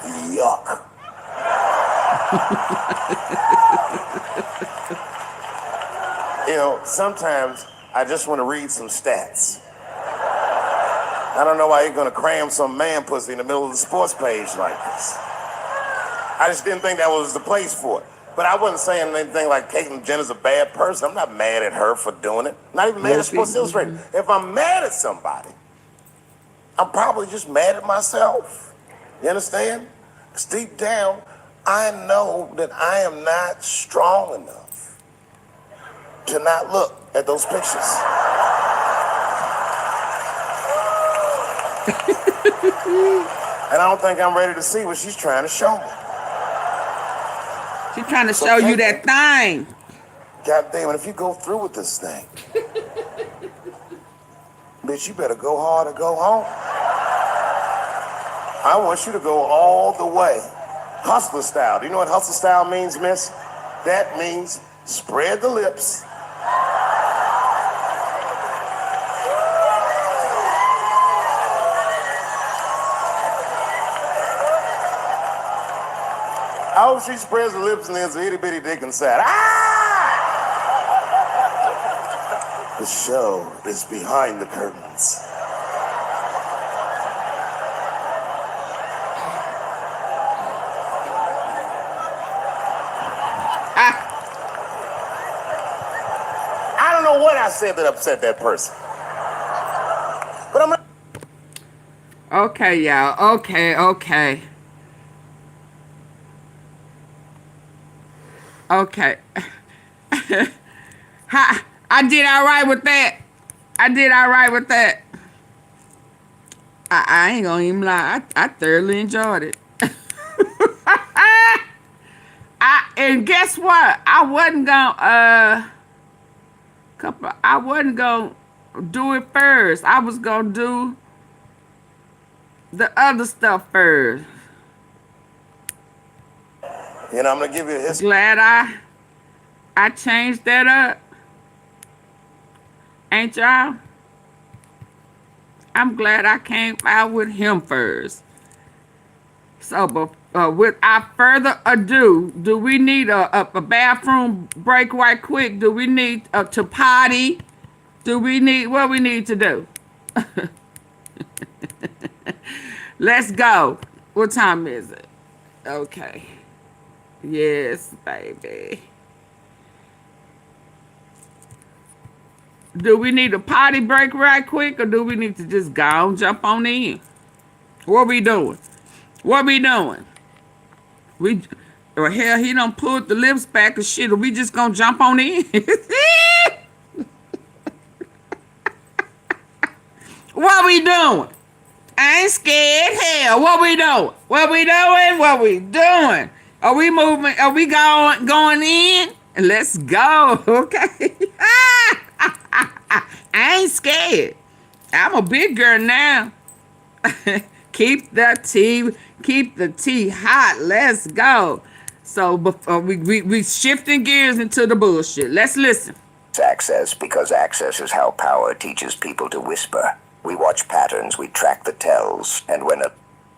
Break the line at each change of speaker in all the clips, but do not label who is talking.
Yuck. You know, sometimes I just want to read some stats. I don't know why you're going to cram some man pussy in the middle of the sports page like this. I just didn't think that was the place for it. But I wasn't saying anything like Caitlyn Jenner's a bad person. I'm not mad at her for doing it. Not even mad at Sports Illustrated. If I'm mad at somebody, I'm probably just mad at myself. You understand? Because deep down, I know that I am not strong enough to not look at those pictures. And I don't think I'm ready to see what she's trying to show me.
She's trying to show you that thing.
God damn it, if you go through with this thing, bitch, you better go hard or go home. I want you to go all the way. Hustler style. Do you know what hustler style means, miss? That means spread the lips. I hope she spreads the lips and there's an itty bitty dick inside. Ah! The show is behind the curtains. I don't know what I said that upset that person. But I'm not.
Okay, y'all. Okay. Okay. I did all right with that. I ain't gonna even lie. I thoroughly enjoyed it. And guess what? I wasn't gonna do it first. I was gonna do the other stuff first.
You know, I'm gonna give you a history.
Glad I changed that up. Ain't y'all? I'm glad I came out with him first. So, but without further ado, do we need a bathroom break right quick? Do we need to potty? Do we need what we need to do? Let's go. What time is it? Okay. Yes, baby. Do we need a potty break right quick, or do we need to just go and jump on in? What we doing? Well, hell, he done pulled the lips back and shit. Are we just gonna jump on in? What we doing? I ain't scared. Hell, what we doing? Are we moving? Are we going in? Let's go. Okay. I ain't scared. I'm a big girl now. Keep the tea hot. Let's go. So before we shifting gears into the bullshit. Let's listen.
Access, because access is how power teaches people to whisper. We watch patterns, we track the tells, and when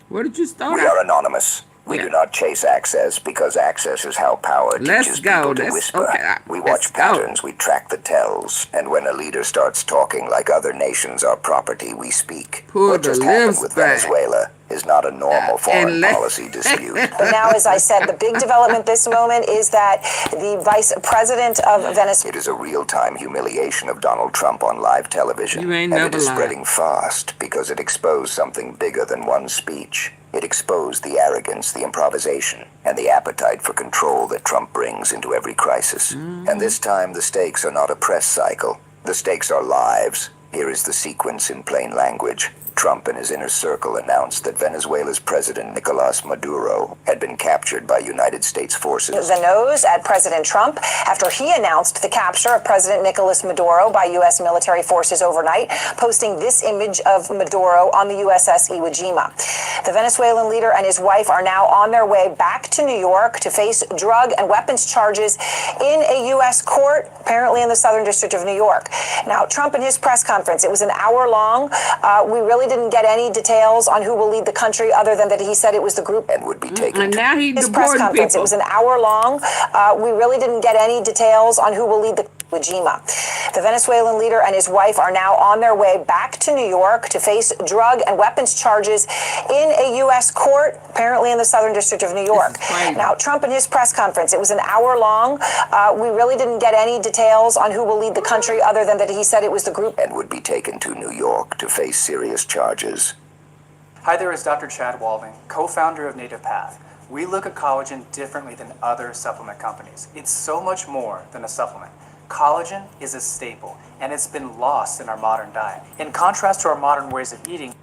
where did you start?
We are anonymous. We do not chase access, because access is how power teaches people to whisper.
Okay,
we watch patterns, we track the tells, and when a leader starts talking like other nations are property, we speak. What just happened with Venezuela is not a normal foreign policy dispute.
Now, as I said, the big development this moment is that the vice president of Venezuela...
It is a real-time humiliation of Donald Trump on live television. And it is spreading fast because it exposed something bigger than one speech. It exposed the arrogance, the improvisation, and the appetite for control that Trump brings into every crisis. And this time, the stakes are not a press cycle. The stakes are lives. Here is the sequence in plain language. Trump and his inner circle announced that Venezuela's president, Nicolas Maduro, had been captured by United States forces.
The nose at President Trump after he announced the capture of President Nicolas Maduro by U.S. military forces overnight, posting this image of Maduro on the USS Iwo Jima. The Venezuelan leader and his wife are now on their way back to New York to face drug and weapons charges in a U.S. court, apparently in the Southern District of New York. Now, Trump in his press conference, it was an hour long. We really really didn't get any details on who will lead the country other than that he said it was the group
and would be taken
And
to
now he's
his press
deporting
conference. It
people.
was an hour long. We really didn't get any details on who will lead the Ujima. The Venezuelan leader and his wife are now on their way back to New York to face drug and weapons charges in a U.S. court, apparently in the Southern District of New York. Now, Trump in his press conference, it was an hour long. We really didn't get any details on who will lead the country other than that he said it was the group
and would be taken to New York to face serious charges.
Hi there, it's Dr. Chad Walding, co-founder of Native Path. We look at collagen differently than other supplement companies. It's so much more than a supplement. Collagen is a staple, and it's been lost in our modern diet. In contrast to our modern ways of eating,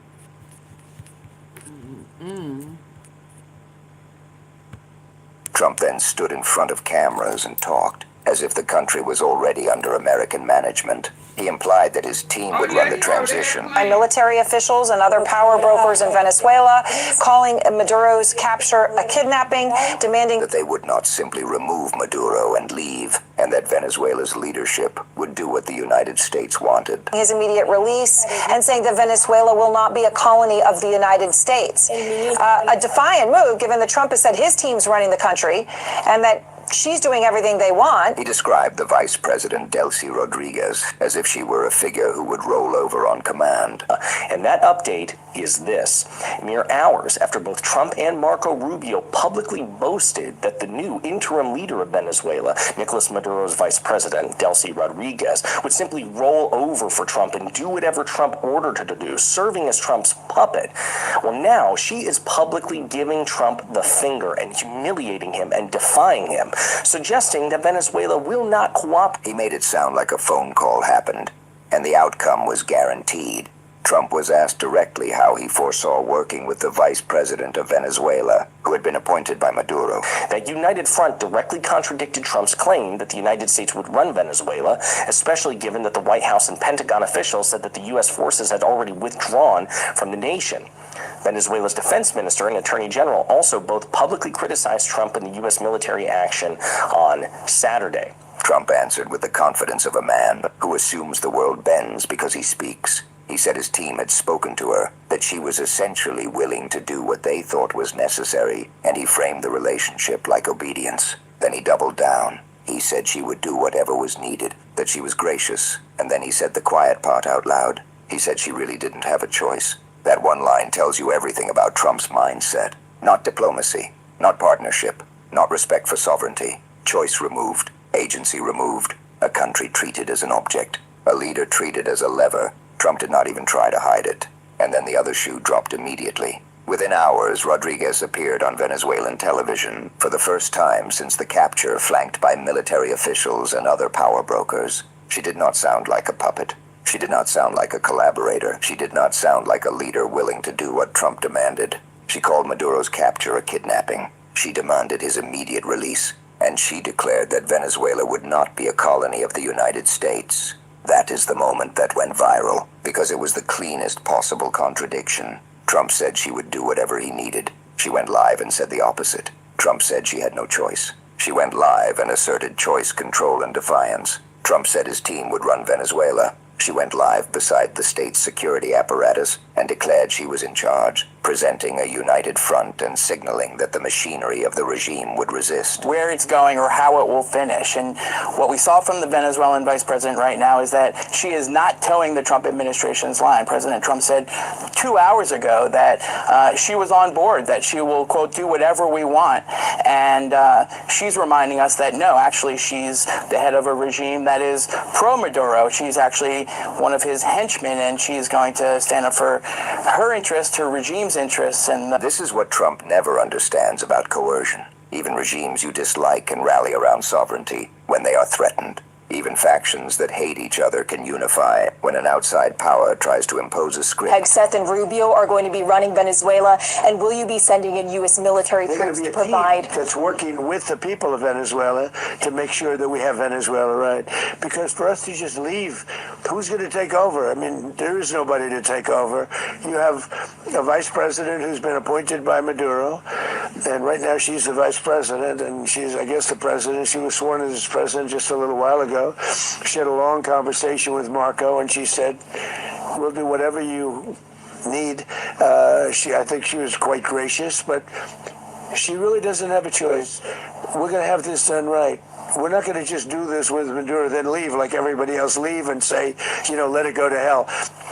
Trump then stood in front of cameras and talked, as if the country was already under American management. He implied that his team would run the transition.
by military officials and other power brokers in Venezuela, calling Maduro's capture a kidnapping, demanding
That they would not simply remove Maduro and leave, and that Venezuela's leadership would do what the United States wanted.
his immediate release, and saying that Venezuela will not be a colony of the United States. A defiant move, given that Trump has said his team's running the country and that she's doing everything they want.
He described the Vice President Delcy Rodriguez as if she were a figure who would roll over on command.
And that update is this. Mere hours after both Trump and Marco Rubio publicly boasted that the new interim leader of Venezuela, Nicolas Maduro's vice president, Delcy Rodriguez, would simply roll over for Trump and do whatever Trump ordered her to do, serving as Trump's puppet. Well, now she is publicly giving Trump the finger and humiliating him and defying him, suggesting that Venezuela will not cooperate.
He made it sound like a phone call happened, and the outcome was guaranteed. Trump was asked directly how he foresaw working with the vice president of Venezuela, who had been appointed by Maduro.
That united front directly contradicted Trump's claim that the United States would run Venezuela, especially given that the White House and Pentagon officials said that the U.S. forces had already withdrawn from the nation. Venezuela's defense minister and attorney general also both publicly criticized Trump and the U.S. military action on Saturday.
Trump answered with the confidence of a man who assumes the world bends because he speaks. He said his team had spoken to her, that she was essentially willing to do what they thought was necessary, and he framed the relationship like obedience. Then he doubled down. He said she would do whatever was needed, that she was gracious, and then he said the quiet part out loud. He said she really didn't have a choice. That one line tells you everything about Trump's mindset. Not diplomacy, not partnership, not respect for sovereignty. Choice removed, agency removed, a country treated as an object, a leader treated as a lever. Trump did not even try to hide it. And then the other shoe dropped immediately. Within hours, Rodriguez appeared on Venezuelan television for the first time since the capture, flanked by military officials and other power brokers. She did not sound like a puppet. She did not sound like a collaborator. She did not sound like a leader willing to do what Trump demanded. She called Maduro's capture a kidnapping. She demanded his immediate release. And she declared that Venezuela would not be a colony of the United States. That is the moment that went viral, because it was the cleanest possible contradiction. Trump said she would do whatever he needed. She went live and said the opposite. Trump said she had no choice. She went live and asserted choice, control, and defiance. Trump said his team would run Venezuela. She went live beside the state's security apparatus and declared she was in charge, presenting a united front and signaling that the machinery of the regime would resist.
Where it's going or how it will finish. And what we saw from the Venezuelan vice president right now is that she is not towing the Trump administration's line. President Trump said 2 hours ago that she was on board, that she will, quote, do whatever we want. And she's reminding us that, no, actually, she's the head of a regime that is pro-Maduro. She's actually one of his henchmen, and she's going to stand up for her interests, her regime's interests. And
this is what Trump never understands about coercion. Even regimes you dislike can rally around sovereignty when they are threatened. Even factions that hate each other can unify when an outside power tries to impose a script.
Hegseth and Rubio are going to be running Venezuela, and will you be sending in U.S. military troops to provide?
That's working with the people of Venezuela to make sure that we have Venezuela right. Because for us to just leave, who's going to take over? I mean, there is nobody to take over. You have a vice president who's been appointed by Maduro, and right now she's the vice president, and she's, I guess, the president. She was sworn in as president just a little while ago. She had a long conversation with Marco, and she said, we'll do whatever you need. I think she was quite gracious, but she really doesn't have a choice. We're going to have this done right. We're not going to just do this with Maduro, then leave like everybody else leave and say, let it go to hell.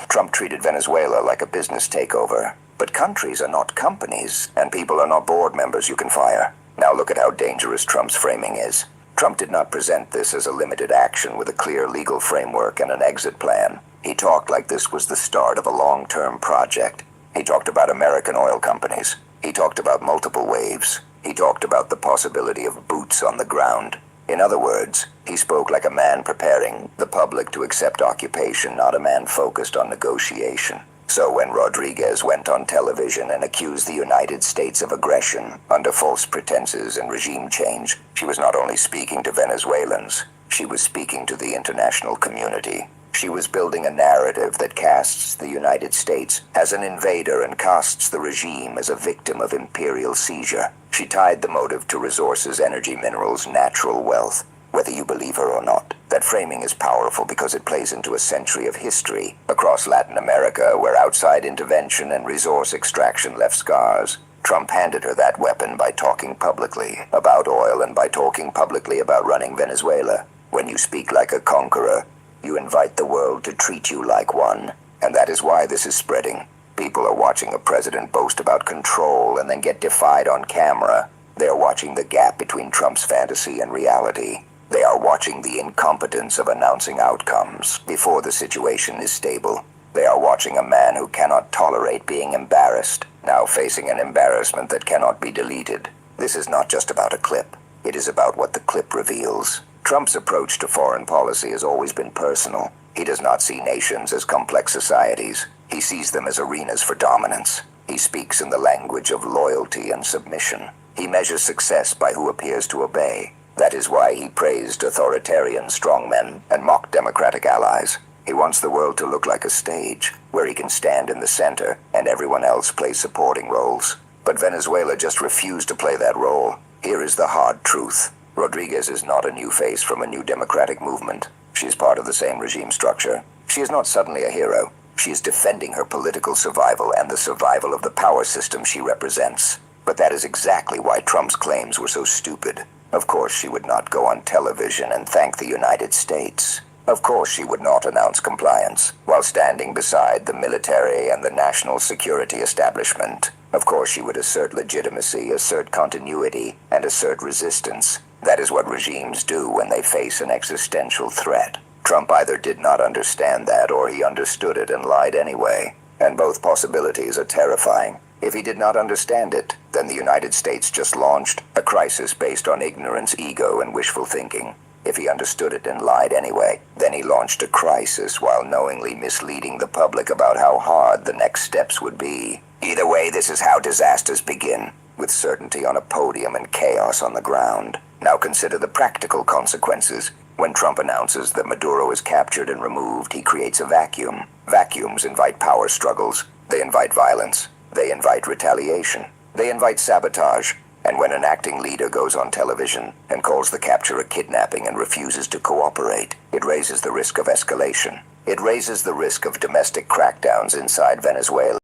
Trump treated Venezuela like a business takeover. But countries are not companies, and people are not board members you can fire. Now look at how dangerous Trump's framing is. Trump did not present this as a limited action with a clear legal framework and an exit plan. He talked like this was the start of a long-term project. He talked about American oil companies. He talked about multiple waves. He talked about the possibility of boots on the ground. In other words, he spoke like a man preparing the public to accept occupation, not a man focused on negotiation. So when Rodriguez went on television and accused the United States of aggression under false pretenses and regime change, she was not only speaking to Venezuelans, she was speaking to the international community. She was building a narrative that casts the United States as an invader and casts the regime as a victim of imperial seizure. She tied the motive to resources, energy, minerals, natural wealth, whether you believe her or not. That framing is powerful because it plays into a century of history across Latin America where outside intervention and resource extraction left scars. Trump handed her that weapon by talking publicly about oil and by talking publicly about running Venezuela. When you speak like a conqueror, you invite the world to treat you like one. And that is why this is spreading. People are watching a president boast about control and then get defied on camera. They are watching the gap between Trump's fantasy and reality. They are watching the incompetence of announcing outcomes before the situation is stable. They are watching a man who cannot tolerate being embarrassed, now facing an embarrassment that cannot be deleted. This is not just about a clip. It is about what the clip reveals. Trump's approach to foreign policy has always been personal. He does not see nations as complex societies. He sees them as arenas for dominance. He speaks in the language of loyalty and submission. He measures success by who appears to obey. That is why he praised authoritarian strongmen and mocked democratic allies. He wants the world to look like a stage, where he can stand in the center and everyone else plays supporting roles. But Venezuela just refused to play that role. Here is the hard truth. Rodriguez is not a new face from a new democratic movement. She is part of the same regime structure. She is not suddenly a hero. She is defending her political survival and the survival of the power system she represents. But that is exactly why Trump's claims were so stupid. Of course she would not go on television and thank the United States. Of course she would not announce compliance while standing beside the military and the national security establishment. Of course she would assert legitimacy, assert continuity, and assert resistance. That is what regimes do when they face an existential threat. Trump either did not understand that or he understood it and lied anyway. And both possibilities are terrifying. If he did not understand it, then the United States just launched a crisis based on ignorance, ego, and wishful thinking. If he understood it and lied anyway, then he launched a crisis while knowingly misleading the public about how hard the next steps would be. Either way, this is how disasters begin, with certainty on a podium and chaos on the ground. Now consider the practical consequences. When Trump announces that Maduro is captured and removed, he creates a vacuum. Vacuums invite power struggles. They invite violence. They invite retaliation. They invite sabotage. And when an acting leader goes on television and calls the capture a kidnapping and refuses to cooperate, it raises the risk of escalation. It raises the risk of domestic crackdowns inside Venezuela.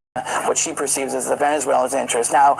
What she perceives as the Venezuelans' interest. Now,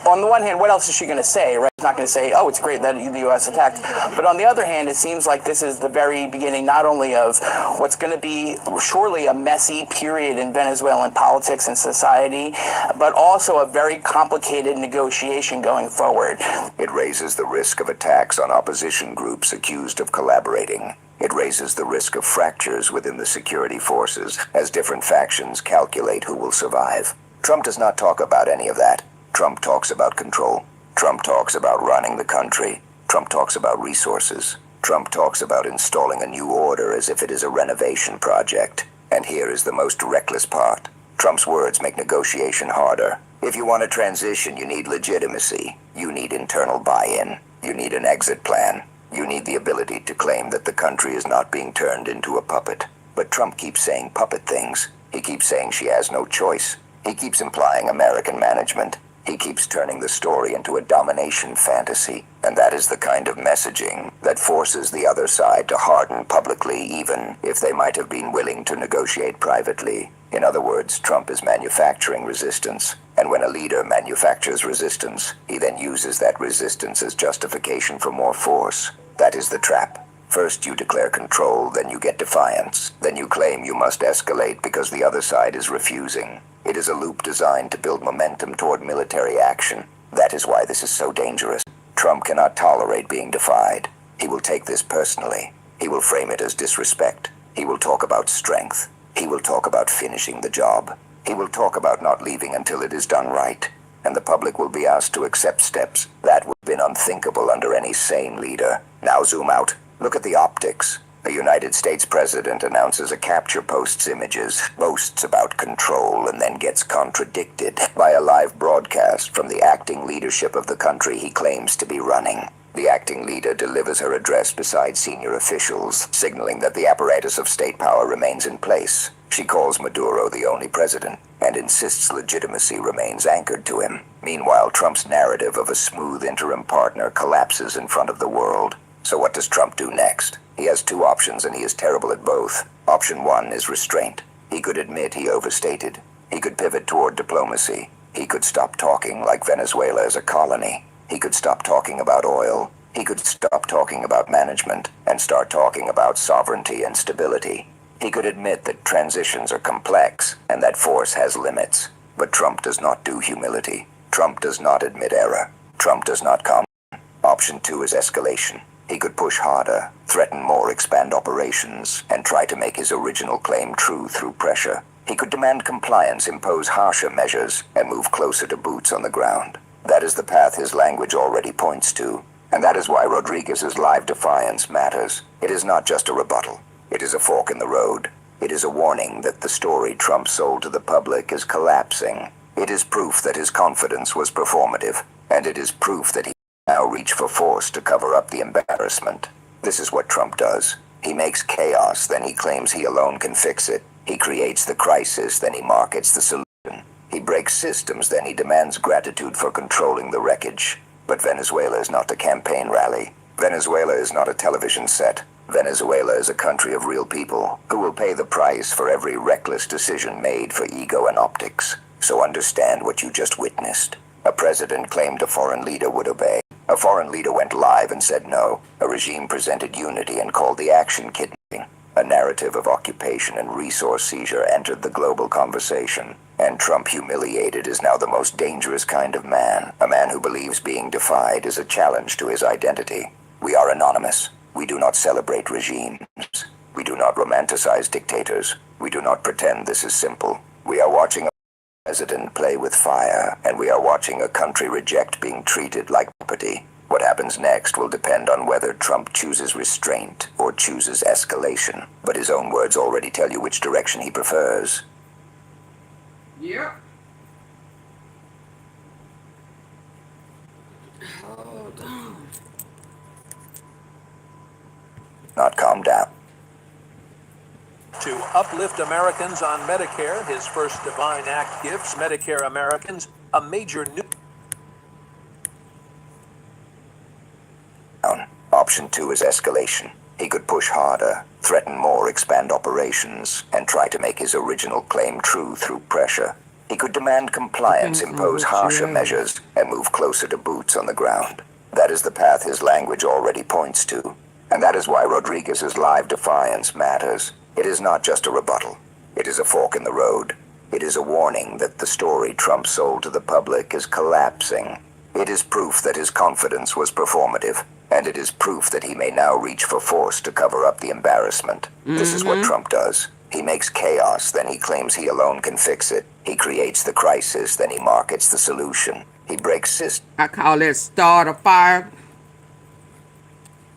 on the one hand, what else is she going to say, right? She's not going to say, oh, it's great that the U.S. attacked. But on the other hand, it seems like this is the very beginning not only of what's going to be surely a messy period in Venezuelan politics and society, but also a very complicated negotiation going forward.
It raises the risk of attacks on opposition groups accused of collaborating. It raises the risk of fractures within the security forces as different factions calculate who will survive. Trump does not talk about any of that. Trump talks about control. Trump talks about running the country. Trump talks about resources. Trump talks about installing a new order as if it is a renovation project. And here is the most reckless part. Trump's words make negotiation harder. If you want a transition, you need legitimacy. You need internal buy-in. You need an exit plan. You need the ability to claim that the country is not being turned into a puppet. But Trump keeps saying puppet things. He keeps saying she has no choice. He keeps implying American management. He keeps turning the story into a domination fantasy, and that is the kind of messaging that forces the other side to harden publicly, even if they might have been willing to negotiate privately. In other words, Trump is manufacturing resistance, and when a leader manufactures resistance, he then uses that resistance as justification for more force. That is the trap. First you declare control, then you get defiance, then you claim you must escalate because the other side is refusing. It is a loop designed to build momentum toward military action. That is why this is so dangerous. Trump cannot tolerate being defied. He will take this personally. He will frame it as disrespect. He will talk about strength. He will talk about finishing the job. He will talk about not leaving until it is done right. And the public will be asked to accept steps that would have been unthinkable under any sane leader. Now zoom out. Look at the optics. The United States president announces a capture, posts images, boasts about control, and then gets contradicted by a live broadcast from the acting leadership of the country he claims to be running. The acting leader delivers her address beside senior officials, signaling that the apparatus of state power remains in place. She calls Maduro the only president, and insists legitimacy remains anchored to him. Meanwhile, Trump's narrative of a smooth interim partner collapses in front of the world. So what does Trump do next? He has two options, and he is terrible at both. Option one is restraint. He could admit he overstated. He could pivot toward diplomacy. He could stop talking like Venezuela is a colony. He could stop talking about oil. He could stop talking about management and start talking about sovereignty and stability. He could admit that transitions are complex and that force has limits. But Trump does not do humility. Trump does not admit error. Trump does not come. Option two is escalation. He could push harder, threaten more, expand operations, and try to make his original claim true through pressure. He could demand compliance, impose harsher measures, and move closer to boots on the ground. That is the path his language already points to. And that is why Rodriguez's live defiance matters. It is not just a rebuttal. It is a fork in the road. It is a warning that the story Trump sold to the public is collapsing. It is proof that his confidence was performative, and it is proof that he now reach for force to cover up the embarrassment. This is what Trump does. He makes chaos, then he claims he alone can fix it. He creates the crisis, then he markets the solution. He breaks systems, then he demands gratitude for controlling the wreckage. But Venezuela is not a campaign rally. Venezuela is not a television set. Venezuela is a country of real people who will pay the price for every reckless decision made for ego and optics. So understand what you just witnessed. A president claimed a foreign leader would obey. A foreign leader went live and said no. A regime presented unity and called the action kidnapping. A narrative of occupation and resource seizure entered the global conversation. And Trump, humiliated, is now the most dangerous kind of man. A man who believes being defied is a challenge to his identity. We are anonymous. We do not celebrate regimes. We do not romanticize dictators. We do not pretend this is simple. We are watching a president play with fire, and we are watching a country reject being treated like property. What happens next will depend on whether Trump chooses restraint or chooses escalation. But his own words already tell you which direction he prefers.
Yep. Hold on.
Not calm down.
To uplift Americans on Medicare, his first Divine Act gives Medicare Americans a major new...
Option two is escalation. He could push harder, threaten more, expand operations, and try to make his original claim true through pressure. He could demand compliance, impose harsher measures, and move closer to boots on the ground. That is the path his language already points to. And that is why Rodriguez's live defiance matters. It is not just a rebuttal. It is a fork in the road. It is a warning that the story Trump sold to the public is collapsing. It is proof that his confidence was performative, and it is proof that he may now reach for force to cover up the embarrassment. This is what Trump does. He makes chaos, then he claims he alone can fix it. He creates the crisis, then he markets the solution. He breaks systems.
I call that start a fire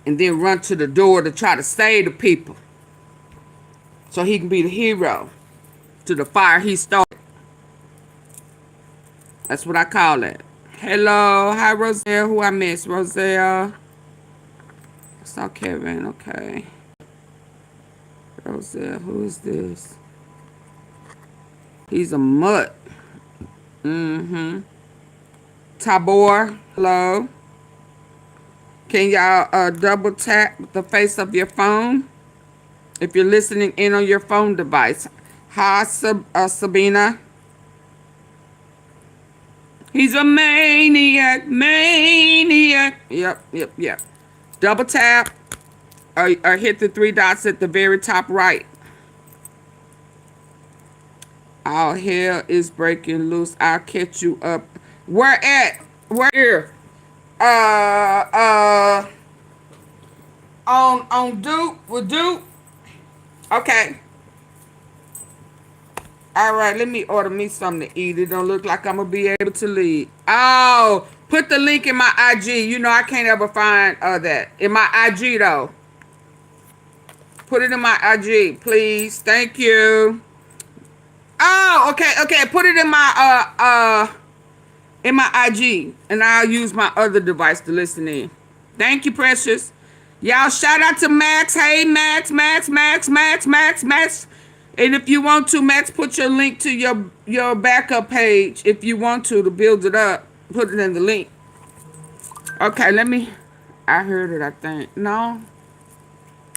and then run to the door to try to save the people so he can be the hero to the fire he started. That's what I call it. Hello. Hi, Roselle. Who I miss? Roselle. I saw Kevin. Okay. Roselle. Who is this? He's a mutt. Tabor, hello. Can y'all double tap the face of your phone if you're listening in on your phone device? Hi, Sabina. He's a maniac, maniac. Yep. Double tap or hit the three dots at the very top right. All hell is breaking loose. I'll catch you up. Where at? Where here? On Duke with Duke. Okay. All right, let me order me something to eat. It don't look like I'm gonna be able to leave. Oh, put the link in my IG. You know I can't ever find that in my IG though. Put it in my IG, please. Thank you. Oh, okay. Put it in my IG, and I'll use my other device to listen in. Thank you, precious. Y'all shout out to Max. Hey, Max. And if you want to, Max, put your link to your backup page. If you want to build it up, put it in the link. Okay, I heard it, I think. No?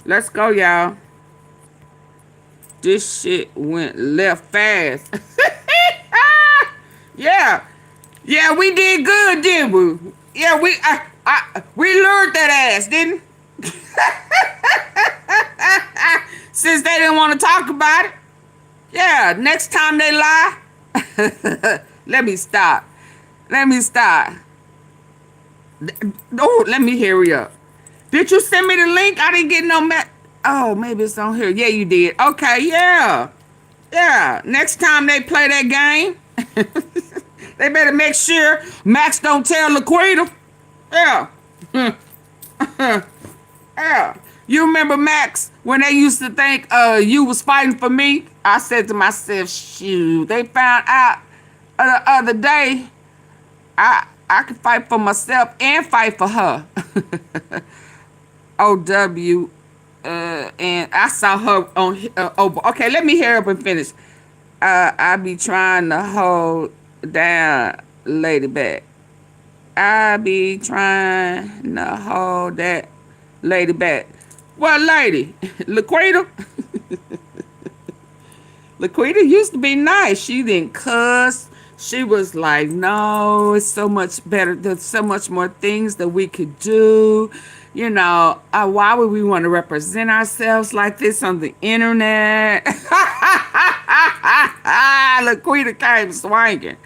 Let's go, y'all. This shit went left fast. Yeah, we did good, didn't we? Yeah, we lured that ass, didn't we? Since they didn't want to talk about it. Yeah, next time they lie. Let me stop. Oh, let me hurry up. Did you send me the link? I didn't get no Oh, maybe it's on here. Yeah, you did. Okay, yeah. Next time they play that game, they better make sure Max don't tell Laquita. Yeah. Yeah. You remember, Max, when they used to think you was fighting for me? I said to myself, shoot, they found out the other day I could fight for myself and fight for her. OW, and I saw her on, okay, let me hurry up and finish. I be trying to hold down Lady back. I be trying to hold that lady back. What lady? Laquita? Laquita used to be nice. She didn't cuss. She was like, no, it's so much better. There's so much more things that we could do. You know, why would we want to represent ourselves like this on the internet? Laquita came swinging.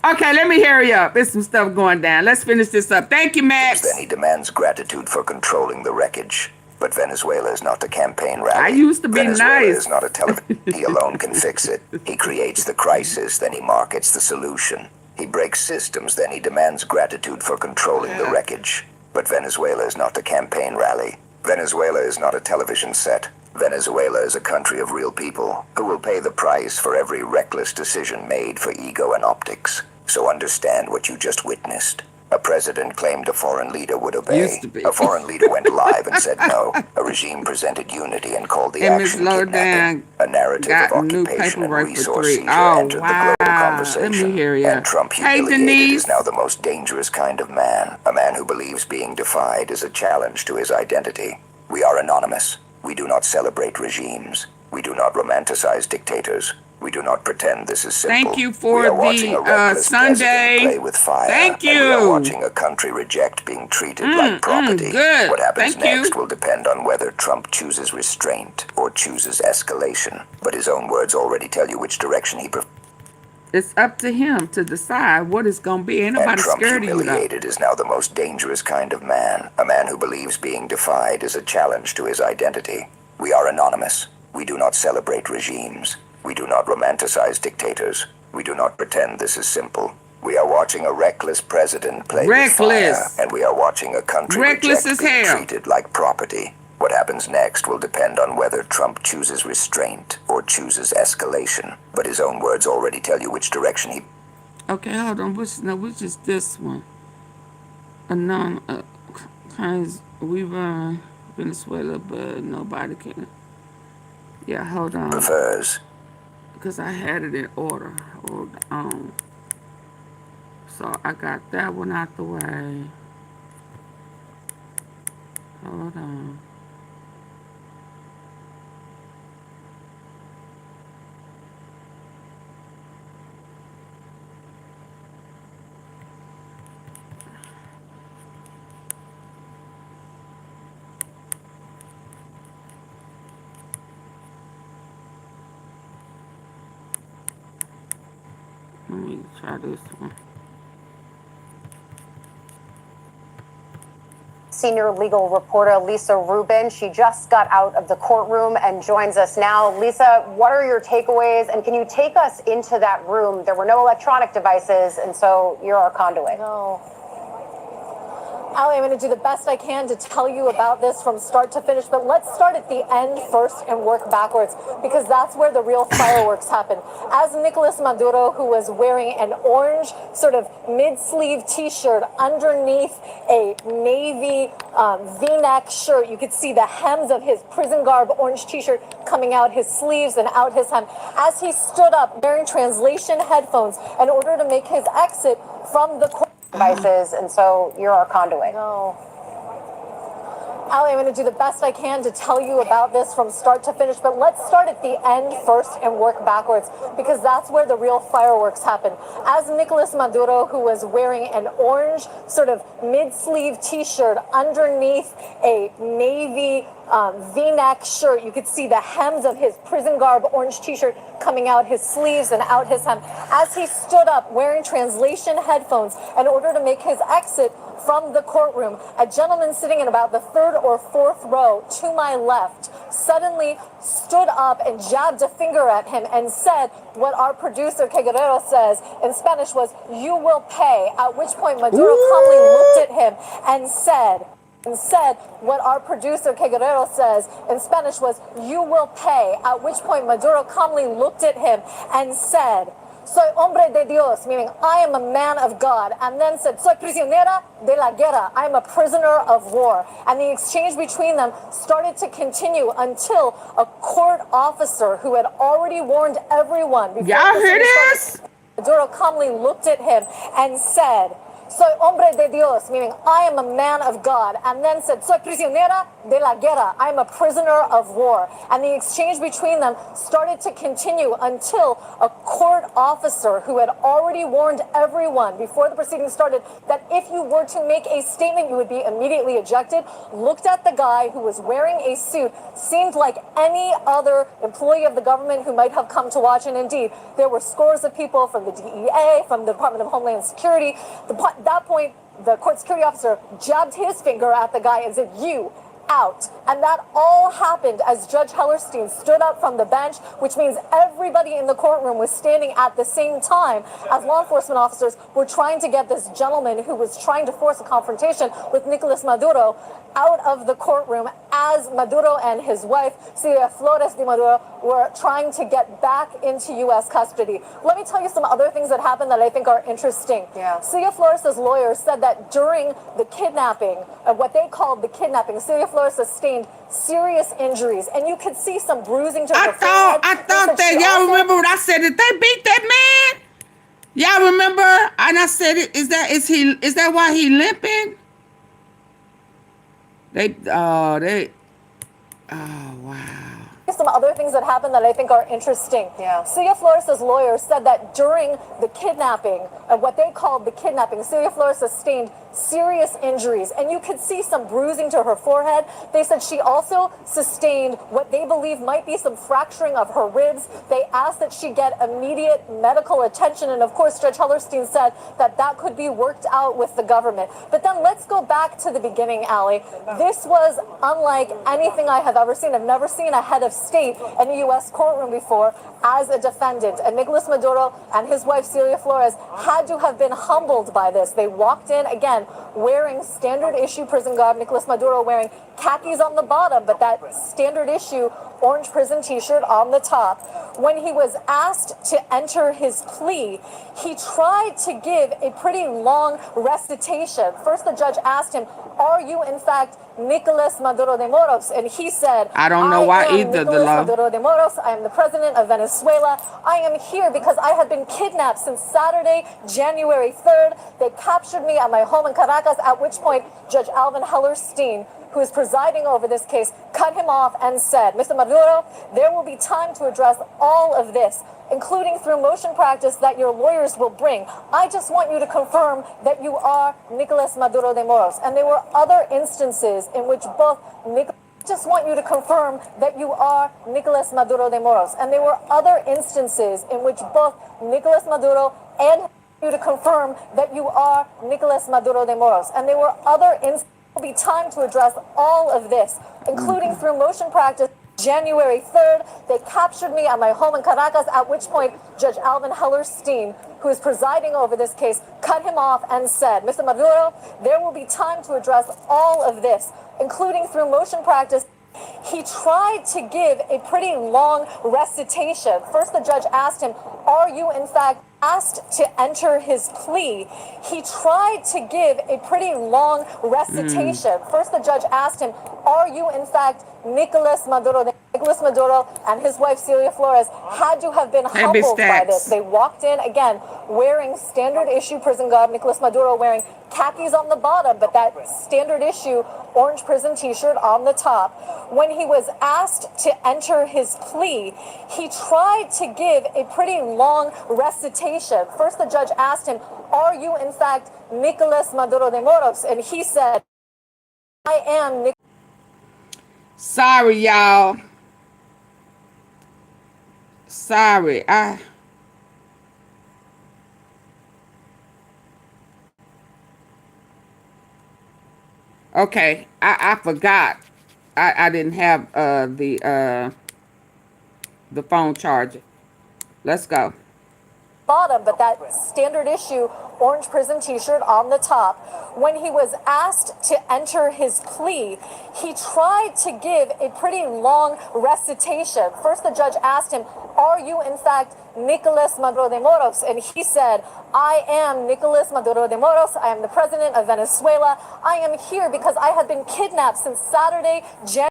Okay, let me hurry up. There's some stuff going down. Let's finish this up. Thank you, Max.
Then he demands gratitude for controlling the wreckage. But Venezuela is not a campaign rally.
I used to be
Venezuela
nice.
is not a television. He alone can fix it. He creates the crisis, then he markets the solution. He breaks systems, then he demands gratitude for controlling the wreckage. But Venezuela is not a campaign rally. Venezuela is not a television set. Venezuela is a country of real people who will pay the price for every reckless decision made for ego and optics. So understand what you just witnessed. A president claimed a foreign leader would obey. A foreign leader went live and said no. A regime presented unity and called the action kidnapping. A narrative of occupation and resource seizure entered the global conversation. And Trump humiliated is now the most dangerous kind of man. A man who believes being defied is a challenge to his identity. We are anonymous. We do not celebrate regimes. We do not romanticize dictators. We do not pretend this is simple.
Thank you for the Sunday.
Play with fire.
Thank you.
And we are watching a country reject being treated like property.
Good.
What happens
Thank
next
you.
will depend on whether Trump chooses restraint or chooses escalation. But his own words already tell you which direction he prefers.
It's up to him to decide what it's going to be. Ain't nobody
Trump
scared of you, though.
humiliated is now the most dangerous kind of man. A man who believes being defied is a challenge to his identity. We are anonymous. We do not celebrate regimes. We do not romanticize dictators. We do not pretend this is simple. We are watching a reckless president play with fire, and we are watching a country reject being treated like property. What happens next will depend on whether Trump chooses restraint or chooses escalation. But his own words already tell you which direction he...
Okay, hold on. Which is this one? We run Venezuela, but nobody can. Yeah, hold on.
prefers.
Because I had it in order. Hold on. So I got that one out the way. Hold on. Let me try this one.
Senior legal reporter Lisa Rubin. She just got out of the courtroom and joins us now. Lisa, what are your takeaways? And can you take us into that room? There were no electronic devices, and so you're our conduit.
No. Allie, I'm going to do the best I can to tell you about this from start to finish, but let's start at the end first and work backwards, because that's where the real fireworks happen. As Nicolas Maduro, who was wearing an orange sort of mid-sleeve t-shirt underneath a navy V-neck shirt, you could see the hems of his prison garb orange t-shirt coming out his sleeves and out his hem. As he stood up wearing translation headphones in order to make his exit from the court
devices, and so you're our conduit.
No. Allie, I'm going to do the best I can to tell you about this from start to finish, but let's start at the end first and work backwards, because that's where the real fireworks happen. As Nicolas Maduro, who was wearing an orange sort of mid-sleeve t-shirt underneath a navy V-neck shirt, you could see the hems of his prison garb orange t-shirt coming out his sleeves and out his hem. As he stood up wearing translation headphones in order to make his exit from the courtroom, a gentleman sitting in about the third or fourth row to my left suddenly stood up and jabbed a finger at him and said what our producer Guerrero says in Spanish was, "You will pay," at which point Maduro calmly looked at him and said what our producer Guerrero says in Spanish was, "You will pay," at which point Maduro calmly looked at him and said, "Soy hombre de Dios," meaning I am a man of God, and then said, "Soy prisionera de la guerra," I am a prisoner of war. And the exchange between them started to continue until a court officer who had already warned everyone before
y'all hear this?
Maduro calmly looked at him and said, "Soy hombre de Dios," meaning I am a man of God, and then said, "Soy prisionera de la guerra," I am a prisoner of war. And the exchange between them started to continue until a court officer who had already warned everyone before the proceedings started that if you were to make a statement, you would be immediately ejected, looked at the guy who was wearing a suit, seemed like any other employee of the government who might have come to watch, and indeed, there were scores of people from the DEA, from the Department of Homeland Security. At that point, the court security officer jabbed his finger at the guy and said, "You out." And that all happened as Judge Hellerstein stood up from the bench, which means everybody in the courtroom was standing at the same time as law enforcement officers were trying to get this gentleman who was trying to force a confrontation with Nicolas Maduro out of the courtroom, as Maduro and his wife, Celia Flores de Maduro, were trying to get back into U.S. custody. Let me tell you some other things that happened that I think are interesting.
Yeah.
Celia Flores' lawyer said that during the kidnapping, what they called the kidnapping, Celia Flores sustained serious injuries, and you could see some bruising to her forehead.
I thought that y'all remember what I said, that they beat that man. Y'all remember? And I said, is that why he limping? Oh wow.
Some other things that happened that I think are interesting.
Yeah.
Celia Flores' lawyer said that during the kidnapping, what they called the kidnapping, Celia Flores sustained serious injuries, and you could see some bruising to her forehead. They said she also sustained what they believe might be some fracturing of her ribs. They asked that she get immediate medical attention, and of course Judge Hellerstein said that that could be worked out with the government. But then let's go back to the beginning, Allie. This was unlike anything I have ever seen. I've never seen a head of state in a U.S. courtroom before as a defendant. And Nicolas Maduro and his wife Celia Flores had to have been humbled by this. They walked in, again, again, wearing standard issue prison garb, Nicolas Maduro wearing khakis on the bottom, but that standard issue orange prison t-shirt on the top. When he was asked to enter his plea, he tried to give a pretty long recitation. First, the judge asked him, "Are you in fact Nicolas Maduro de Moros?" And he said,
I don't know why either,
Nicolas Maduro de Moros. I am the president of Venezuela. I am here because I have been kidnapped since Saturday, January 3rd. They captured me at my home in Caracas, at which point Judge Alvin Hellerstein, who is presiding over this case, cut him off and said, "Mr. Maduro, there will be time to address all of this, including through motion practice that your lawyers will bring. I just want you to confirm that you are Nicolas Maduro de Moros." And there were other instances in which both just want you to confirm that you are Nicolas Maduro de Moros. And there were other instances in which both Nicolas Maduro and you to confirm that you are Nicolas Maduro de Moros. And there were other instances. There will be time to address all of this, including through motion practice. January 3rd, they captured me at my home in Caracas, at which point Judge Alvin Hellerstein, who is presiding over this case, cut him off and said, "Mr. Maduro, there will be time to address all of this, including through motion practice." He tried to give a pretty long recitation. First, the judge asked him, "Are you in fact asked to enter his plea?" He tried to give a pretty long recitation. First, the judge asked him, "Are you in fact Nicolas Maduro?" Nicolas Maduro and his wife Celia Flores had to have been humbled by this. They walked in again wearing standard issue prison garb. Nicolas Maduro wearing khakis on the bottom, but that standard issue orange prison t-shirt on the top. When he was asked to enter his plea, he tried to give a pretty long recitation. First, the judge asked him, "Are you in fact Nicolas Maduro de Moros?" And he said, "I am Nicolas."
Sorry, y'all. Sorry. Okay, I forgot. I didn't have the phone charger. Let's go.
Bottom, but that standard issue orange prison t-shirt on the top. When he was asked to enter his plea, he tried to give a pretty long recitation. First, the judge asked him, "Are you in fact Nicolas Maduro de Moros?" And he said, "I am Nicolas Maduro de Moros. I am the president of Venezuela. I am here because I have been kidnapped since Saturday, January."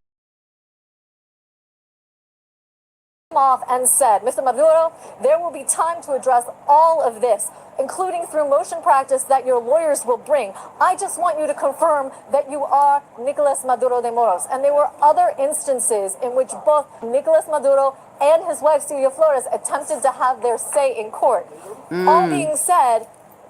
Off and said, "Mr. Maduro, there will be time to address all of this, including through motion practice that your lawyers will bring. I just want you to confirm that you are Nicolas Maduro de Moros." And there were other instances in which both Nicolas Maduro and his wife Celia Flores attempted to have their say in court. All being said,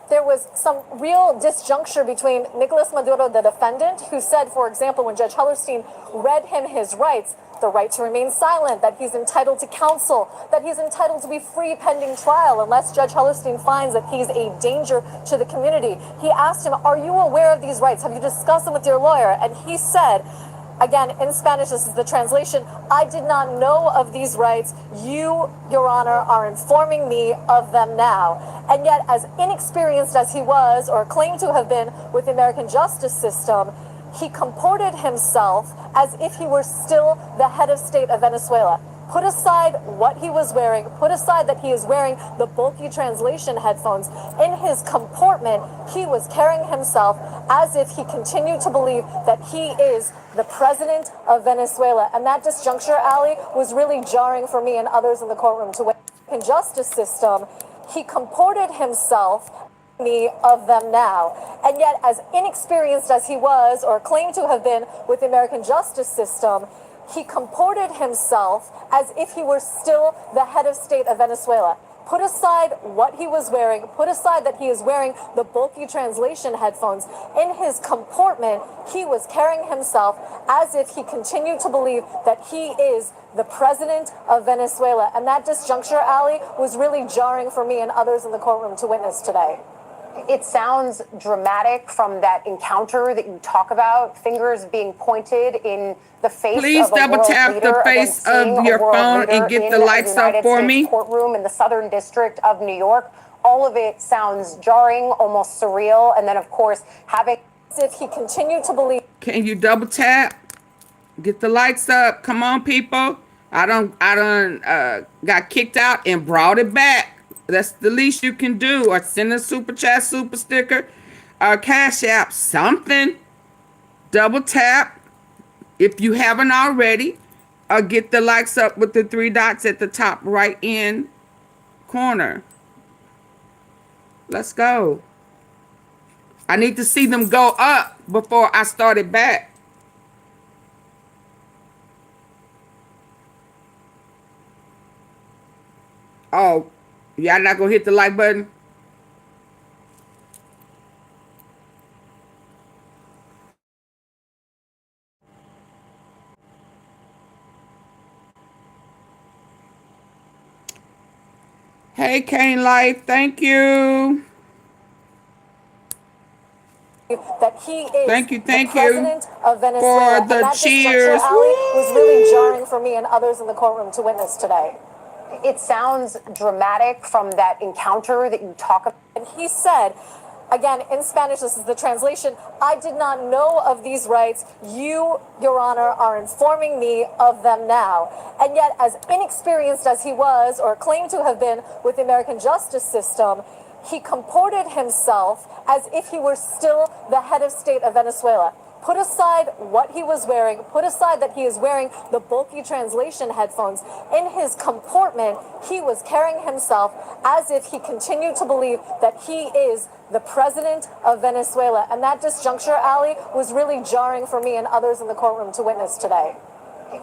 there was some real disjuncture between Nicolas Maduro, the defendant, who said, for example, when Judge Hellerstein read him his rights, the right to remain silent, that he's entitled to counsel, that he's entitled to be free pending trial unless Judge Hellerstein finds that he's a danger to the community. He asked him, "Are you aware of these rights? Have you discussed them with your lawyer?" And he said, again, in Spanish, this is the translation, "I did not know of these rights. You, Your Honor, are informing me of them now." And yet, as inexperienced as he was, or claimed to have been, with the American justice system, he comported himself as if he were still the head of state of Venezuela. Put aside what he was wearing, put aside that he is wearing the bulky translation headphones. In his comportment, he was carrying himself as if he continued to believe that he is the president of Venezuela. And that disjuncture, Ali, was really jarring for me and others in the courtroom to witness. In the justice system, he comported himself of them now. And yet, as inexperienced as he was, or claimed to have been, with the American justice system, he comported himself as if he were still the head of state of Venezuela. Put aside what he was wearing, put aside that he is wearing the bulky translation headphones. In his comportment, he was carrying himself as if he continued to believe that he is the president of Venezuela. And that disjuncture, Ali, was really jarring for me and others in the courtroom to witness today.
It sounds dramatic from that encounter that you talk about, fingers being pointed in the face
Please
of a
double
world
tap
leader,
the face of your phone and get the lights up for me.
Courtroom in the Southern District of New York. All of it sounds jarring, almost surreal. And then, of course, having
as if he continued to believe.
Can you double tap? Get the lights up. Come on, people. I got kicked out and brought it back. That's the least you can do. Or send a super chat, super sticker, or Cash App, something. Double tap if you haven't already. Or get the likes up with the 3 dots at the top right in corner. Let's go. I need to see them go up before I start it back. Oh, y'all not gonna hit the like button? Hey, Kane Life, thank you.
That he is
thank you
the president of Venezuela.
For the
and that
cheers.
Ali, was really jarring for me and others in the courtroom to witness today.
it sounds dramatic from that encounter that you talk about.
And he said, again, in Spanish, this is the translation, I did not know of these rights. You, Your Honor, are informing me of them now. And yet, as inexperienced as he was, or claimed to have been, with the American justice system, he comported himself as if he were still the head of state of Venezuela. Put aside what he was wearing, put aside that he is wearing the bulky translation headphones. In his comportment, he was carrying himself as if he continued to believe that he is the president of Venezuela. And that disjuncture, Ali, was really jarring for me and others in the courtroom to witness today.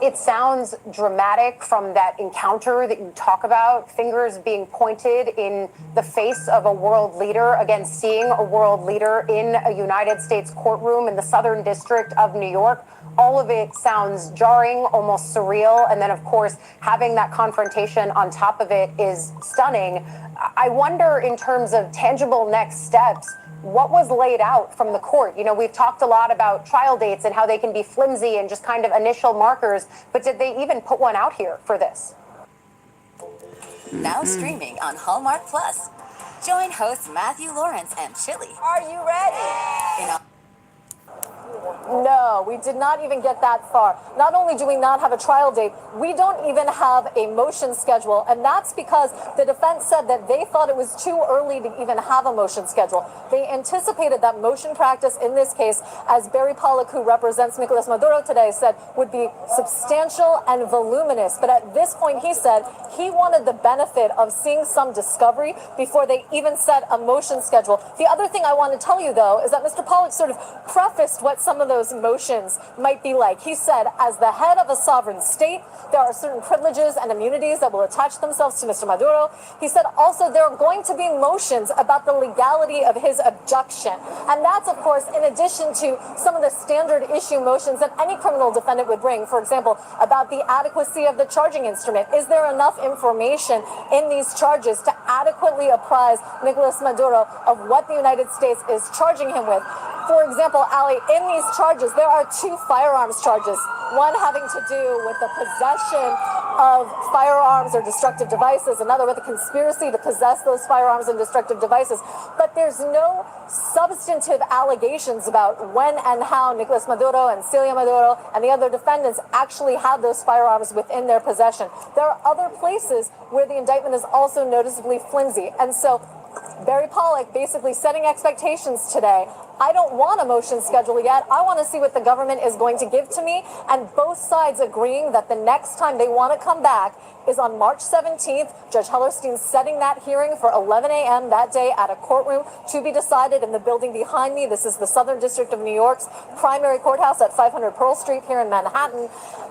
It sounds dramatic from that encounter that you talk about, fingers being pointed in the face of a world leader. Again, seeing a world leader in a United States courtroom in the Southern District of New York. All of it sounds jarring, almost surreal. And then, of course, having that confrontation on top of it is stunning. I wonder, in terms of tangible next steps, what was laid out from the court? You know, we've talked a lot about trial dates and how they can be flimsy and just kind of initial markers, but did they even put one out here for this?
Now streaming on Hallmark Plus. Join hosts Matthew Lawrence and Chili.
Are you ready?
No, we did not even get that far. Not only do we not have a trial date, we don't even have a motion schedule. And that's because the defense said that they thought it was too early to even have a motion schedule. They anticipated that motion practice in this case, as Barry Pollock, who represents Nicolas Maduro today, said, would be substantial and voluminous. But at this point, he said he wanted the benefit of seeing some discovery before they even set a motion schedule. The other thing I want to tell you, though, is that Mr. Pollock sort of prefaced what some of those motions might be like. He said, as the head of a sovereign state, there are certain privileges and immunities that will attach themselves to Mr. Maduro. He said also there are going to be motions about the legality of his abduction. And that's, of course, in addition to some of the standard issue motions that any criminal defendant would bring. For example, about the adequacy of the charging instrument. Is there enough information in these charges to adequately apprise Nicolas Maduro of what the United States is charging him with? For example, Ali, in these charges, there are 2 firearms charges, one having to do with the possession of firearms or destructive devices, another with a conspiracy to possess those firearms and destructive devices. But there's no substantive allegations about when and how Nicolas Maduro and Celia Maduro and the other defendants actually had those firearms within their possession. There are other places where the indictment is also noticeably flimsy. And so Barry Pollock basically setting expectations today. I don't want a motion schedule yet. I want to see what the government is going to give to me. And both sides agreeing that the next time they want to come back is on March 17th. Judge Hellerstein setting that hearing for 11 a.m. that day at a courtroom to be decided in the building behind me. This is the Southern District of New York's primary courthouse at 500 Pearl Street here in Manhattan.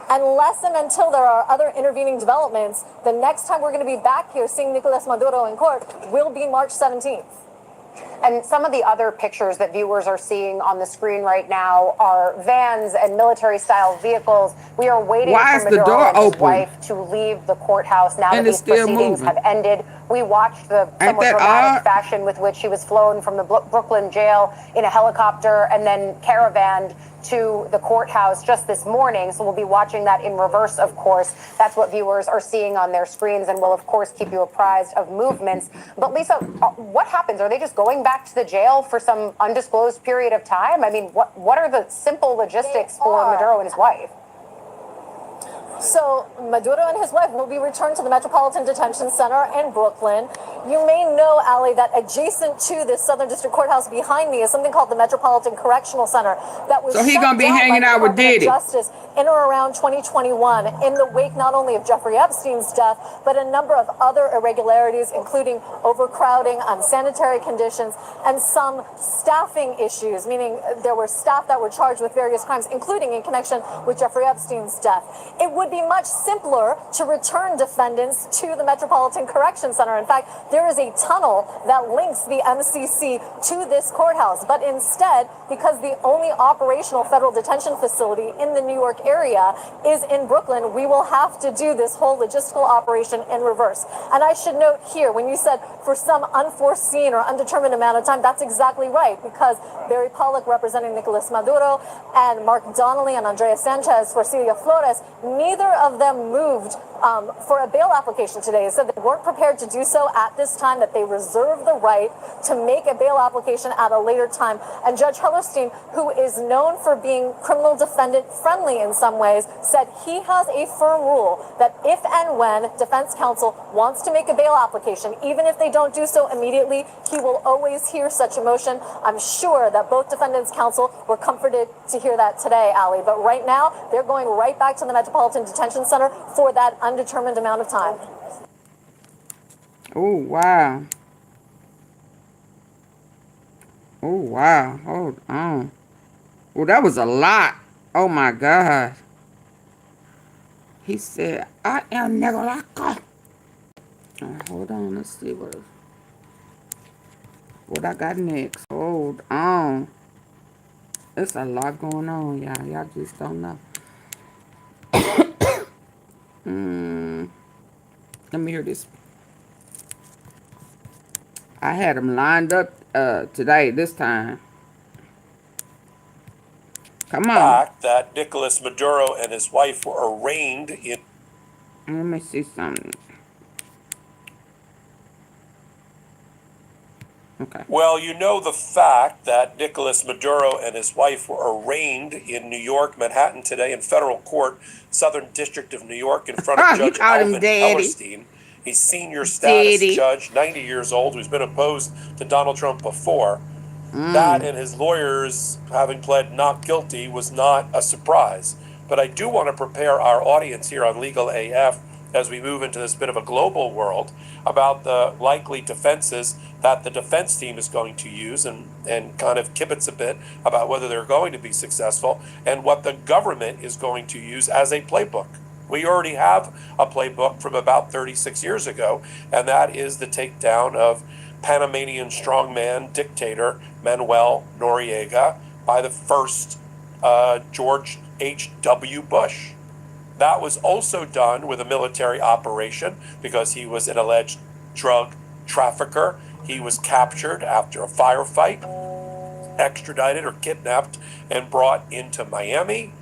Unless and until there are other intervening developments, the next time we're going to be back here seeing Nicolas Maduro in court will be March 17th.
And some of the other pictures that viewers are seeing on the screen right now are vans and military-style vehicles. We are waiting for Maduro and his wife to leave the courthouse now that these proceedings have ended. We watched the somewhat dramatic fashion with which she was flown from the Brooklyn jail in a helicopter and then caravanned to the courthouse just this morning. So we'll be watching that in reverse, of course. That's what viewers are seeing on their screens, and we'll, of course, keep you apprised of movements. But Lisa, what happens? Are they just going back to the jail for some undisclosed period of time? I mean, what are the simple logistics for Maduro and his wife?
So Maduro and his wife will be returned to the Metropolitan Detention Center in Brooklyn. You may know, Ali, that adjacent to this Southern District Courthouse behind me is something called the Metropolitan Correctional Center that was
so he
shut
gonna be
down
hanging
by the
out with
Department of
Diddy
Justice in or around 2021 in the wake not only of Jeffrey Epstein's death, but a number of other irregularities, including overcrowding, unsanitary conditions, and some staffing issues, meaning there were staff that were charged with various crimes, including in connection with Jeffrey Epstein's death. It would be much simpler to return defendants to the Metropolitan Correction Center. In fact, there is a tunnel that links the MCC to this courthouse. But instead, because the only operational federal detention facility in the New York area is in Brooklyn, we will have to do this whole logistical operation in reverse. And I should note here, when you said for some unforeseen or undetermined amount of time, that's exactly right, because Barry Pollock, representing Nicolas Maduro, and Mark Donnelly and Andrea Sanchez for Celia Flores, neither of them moved for a bail application today. They said they weren't prepared to do so at this time, that they reserve the right to make a bail application at a later time. And Judge Hellerstein, who is known for being criminal defendant friendly in some ways, said he has a firm rule that if and when defense counsel wants to make a bail application, even if they don't do so immediately, he will always hear such a motion. I'm sure that both defendants' counsel were comforted to hear that today, Ali. But right now, they're going right back to the Metropolitan Detention Center for that undetermined amount of time.
Oh, wow. Oh, wow. Hold on. Well, that was a lot. Oh, my God. He said, I am Nicolas. Hold on. Let's see what I got next. Hold on. There's a lot going on, y'all. Y'all just don't know. Let me hear this. I had them lined up today, this time. Come on.
Fact that Nicolas Maduro and his wife were arraigned in...
Let me see something. Okay.
Well, you know the fact that Nicolas Maduro and his wife were arraigned in New York, Manhattan today in federal court, Southern District of New York, in front of Judge Alvin Hellerstein. He's senior status judge, 90 years old, who's been opposed to Donald Trump before. That and his lawyers having pled not guilty was not a surprise. But I do want to prepare our audience here on Legal AF as we move into this bit of a global world about the likely defenses that the defense team is going to use and kind of kibitz a bit about whether they're going to be successful and what the government is going to use as a playbook. We already have a playbook from about 36 years ago, and that is the takedown of Panamanian strongman dictator Manuel Noriega by the first George H.W. Bush. That was also done with a military operation because he was an alleged drug trafficker. He was captured after a firefight, extradited or kidnapped, and brought into Miami.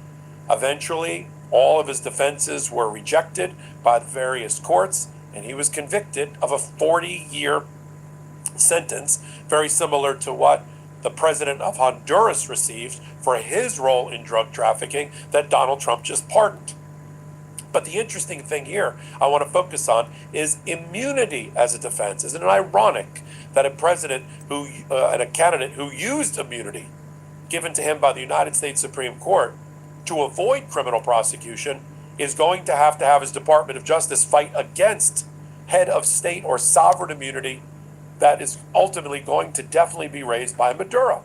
Eventually, all of his defenses were rejected by the various courts, and he was convicted of a 40-year sentence, very similar to what the president of Honduras received for his role in drug trafficking that Donald Trump just pardoned. But the interesting thing here I want to focus on is immunity as a defense. Isn't it ironic that a president who and a candidate who used immunity given to him by the United States Supreme Court to avoid criminal prosecution is going to have his Department of Justice fight against head of state or sovereign immunity that is ultimately going to definitely be raised by Maduro?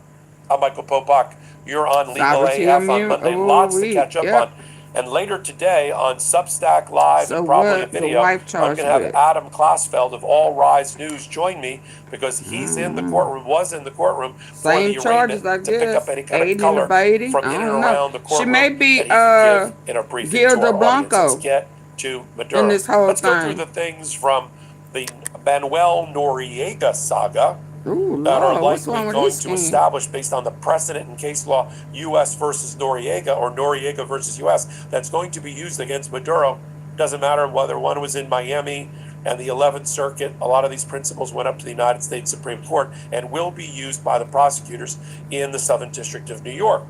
I'm Michael Popak. You're on Legal AF on Monday. Lots to catch up on. And later today on Substack Live and probably a video, I'm going to have Adam Klasfeld of All Rise News join me because he's in the courtroom, was in the courtroom for the arraignment to pick up any kind of color from in and around the courtroom.
She may be
in a briefing to our audience. Let's get to Maduro.
In this whole
Let's go through the things from the Manuel Noriega saga
Ooh,
that are
Lord, what's
likely
wrong with
going
his
to
skin?
establish, based on the precedent in case law, U.S. versus Noriega or Noriega versus U.S., that's going to be used against Maduro. Doesn't matter whether one was in Miami and the 11th Circuit. A lot of these principles went up to the United States Supreme Court and will be used by the prosecutors in the Southern District of New York.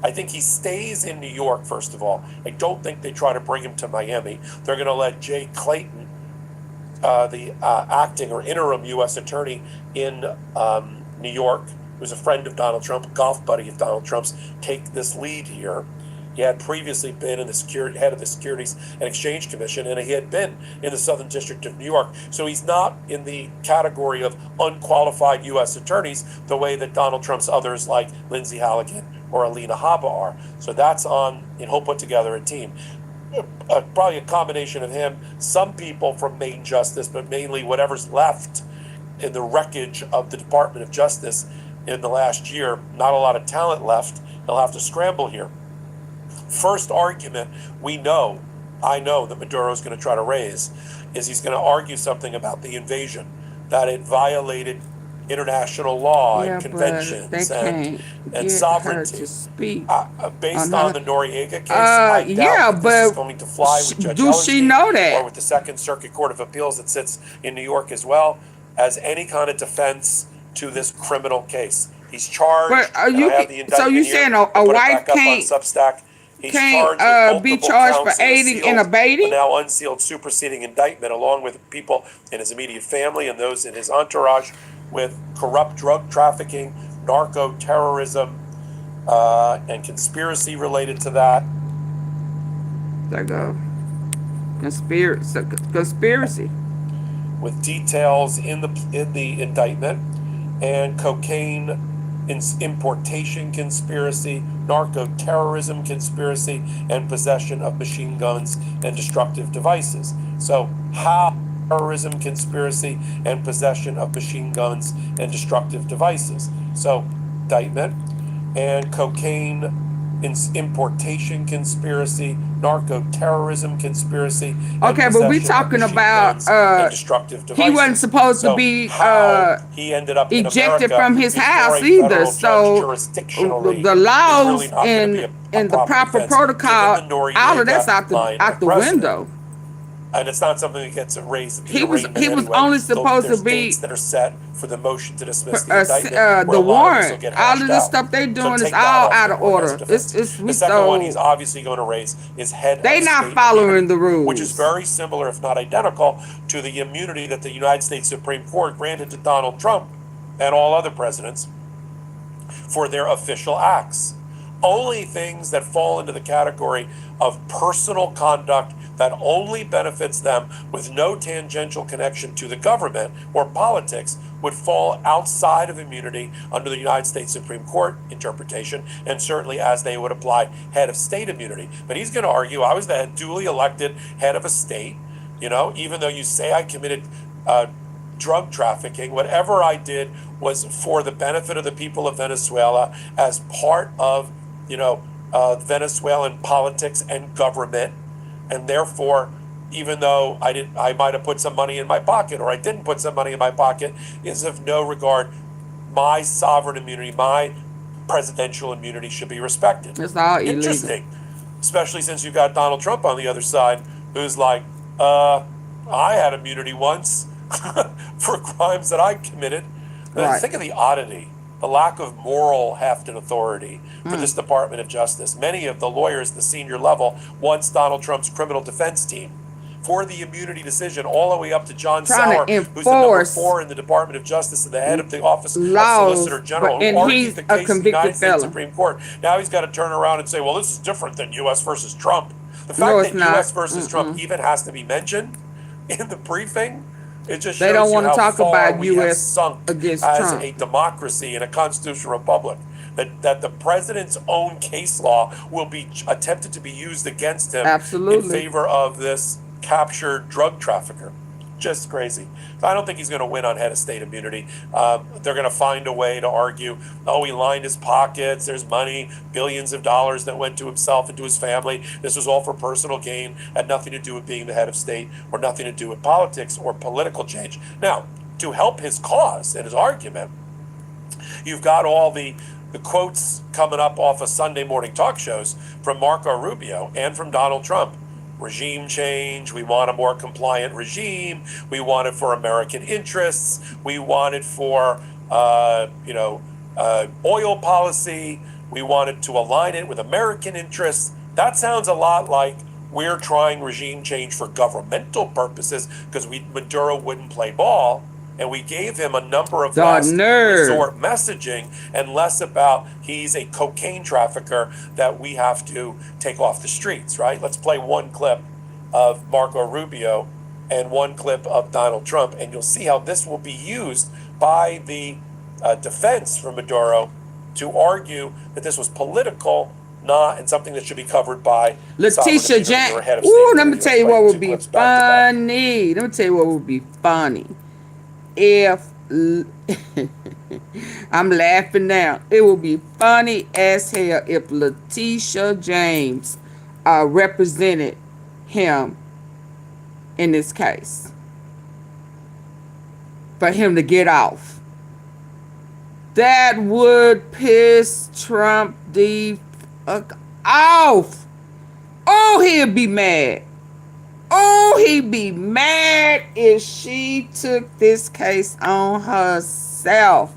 I think he stays in New York, first of all. I don't think they try to bring him to Miami. They're going to let Jay Clayton, the acting or interim U.S. attorney in New York, who's a friend of Donald Trump, a golf buddy of Donald Trump's, take this lead here. He had previously been in the head of the Securities and Exchange Commission, and he had been in the Southern District of New York. So he's not in the category of unqualified U.S. attorneys the way that Donald Trump's others like Lindsey Halligan or Alina Habba are. So that's on, and he'll put together a team. Probably a combination of him, some people from Main Justice, but mainly whatever's left in the wreckage of the Department of Justice in the last year. Not a lot of talent left. He'll have to scramble here. First argument I know that Maduro is going to try to raise is he's going to argue something about the invasion, that it violated international law and conventions and sovereignty.
To speak
based on the Noriega case, I doubt that this is going to fly with Judge
she know that?
Or with the Second Circuit Court of Appeals that sits in New York as well, as any kind of defense to this criminal case. He's charged.
But so you saying a wife can't be charged for aiding and abetting?
A now unsealed superseding indictment, along with people in his immediate family and those in his entourage, with corrupt drug trafficking, narco terrorism, and conspiracy related to that.
Like a conspiracy.
With details in the indictment, and cocaine importation conspiracy, narco terrorism conspiracy, and possession of machine guns and destructive devices. So how terrorism conspiracy and possession of machine guns and destructive devices. So indictment and cocaine importation conspiracy, narco terrorism conspiracy.
Okay, but we talking about
destructive devices.
He wasn't supposed to be
he ended up
ejected from his house either. So the laws and the proper protocol, all of that's out the window.
And it's not something that gets raised.
He was only supposed to be
dates that are set for the motion to dismiss the indictment.
The warrant, all of this stuff they doing is all out of order.
The second one he's obviously going to raise is head.
They not following the rules,
which is very similar, if not identical, to the immunity that the United States Supreme Court granted to Donald Trump and all other presidents for their official acts. Only things that fall into the category of personal conduct that only benefits them with no tangential connection to the government or politics would fall outside of immunity under the United States Supreme Court interpretation, and certainly as they would apply head of state immunity. But he's going to argue, I was the duly elected head of a state, even though you say I committed drug trafficking, whatever I did was for the benefit of the people of Venezuela as part of Venezuelan politics and government. And therefore, even though I might have put some money in my pocket, or I didn't put some money in my pocket, is of no regard. My sovereign immunity, my presidential immunity should be respected.
It's all illegal.
Interesting, especially since you got Donald Trump on the other side, who's like, I had immunity once for crimes that I committed.
Right.
Think of the oddity, the lack of moral heft and authority for this Department of Justice. Many of the lawyers at the senior level, once Donald Trump's criminal defense team, for the immunity decision, all the way up to John Sauer, who's the number 4 in the Department of Justice and the head of the Office of Solicitor General, who argued the case in the United States Supreme Court. Now he's got to turn around and say, well, this is different than U.S. versus Trump. The fact that U.S. versus Trump even has to be mentioned in the briefing, it just shows
they don't
want to
talk about U.S.
sunk
against
as
Trump.
A democracy and a constitutional republic. That the president's own case law will be attempted to be used against him in favor of this captured drug trafficker. Just crazy. So I don't think he's going to win on head of state immunity. They're going to find a way to argue, he lined his pockets, there's money, billions of dollars that went to himself and to his family. This was all for personal gain, had nothing to do with being the head of state or nothing to do with politics or political change. Now, to help his cause and his argument, you've got all the quotes coming up off of Sunday morning talk shows from Marco Rubio and from Donald Trump. Regime change, we want a more compliant regime, we want it for American interests, we want it for, oil policy, we wanted to align it with American interests. That sounds a lot like we're trying regime change for governmental purposes because Maduro wouldn't play ball, and we gave him a number of last resort messaging and less about he's a cocaine trafficker that we have to take off the streets, right? Let's play one clip of Marco Rubio and one clip of Donald Trump, and you'll see how this will be used by the defense for Maduro to argue that this was political, not and something that should be covered by
Letitia James. Ooh, let me tell you what would be funny. Let me tell you what would be funny. If I'm laughing now, it would be funny as hell if Letitia James represented him in this case. For him to get off. That would piss Trump the fuck off. Oh, he'd be mad. Oh, he'd be mad if she took this case on herself.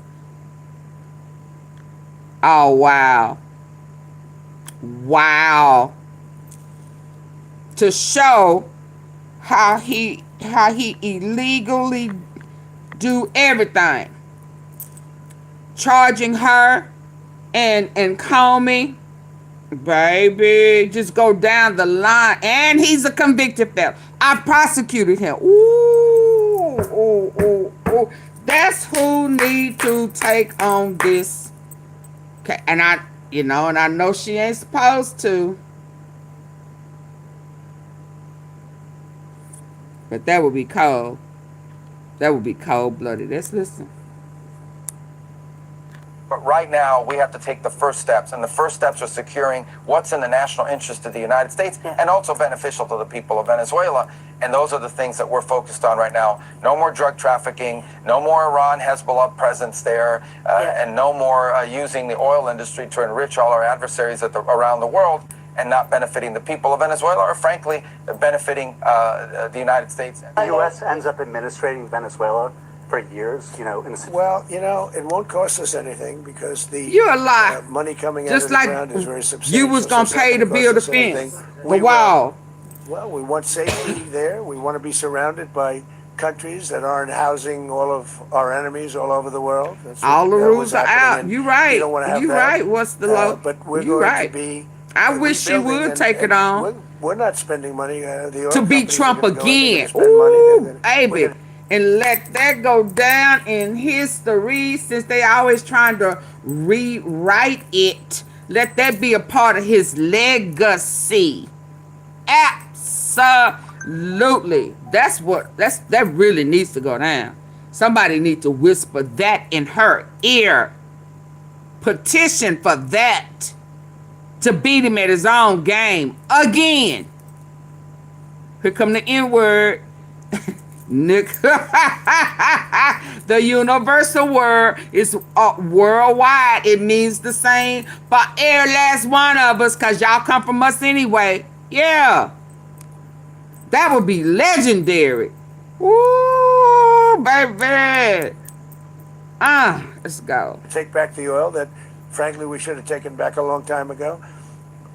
Oh, wow. Wow. To show how he illegally do everything. Charging her and Comey, baby, just go down the line. And he's a convicted felon. I prosecuted him. Ooh. That's who need to take on this. Okay, and I know she ain't supposed to. But that would be cold. That would be cold-blooded. Let's listen.
But right now, we have to take the first steps, and the first steps are securing what's in the national interest of the United States and also beneficial to the people of Venezuela. And those are the things that we're focused on right now. No more drug trafficking, no more Iran, Hezbollah presence there, and no more using the oil industry to enrich all our adversaries around the world and not benefiting the people of Venezuela, or frankly, benefiting the United States.
The U.S. ends up administrating Venezuela for years,
Well, it won't cost us anything because the money coming out of the ground is very substantial.
You was going to pay to build a fence. The wall.
Well, we want safety there. We want to be surrounded by countries that aren't housing all of our enemies all over the world.
All the rules are out. You're right. You're right. What's the law?
But we're going to be...
I wish she would take it on.
We're not spending money.
To beat Trump again. Ooh, baby. And let that go down in history, since they always trying to rewrite it. Let that be a part of his legacy. Absolutely. That really needs to go down. Somebody needs to whisper that in her ear. Petition for that. To beat him at his own game again. Here come the N-word. Nick. The universal word is worldwide. It means the same for every last one of us, because y'all come from us anyway. Yeah. That would be legendary. Ooh, baby. Let's go.
Take back the oil that, frankly, we should have taken back a long time ago.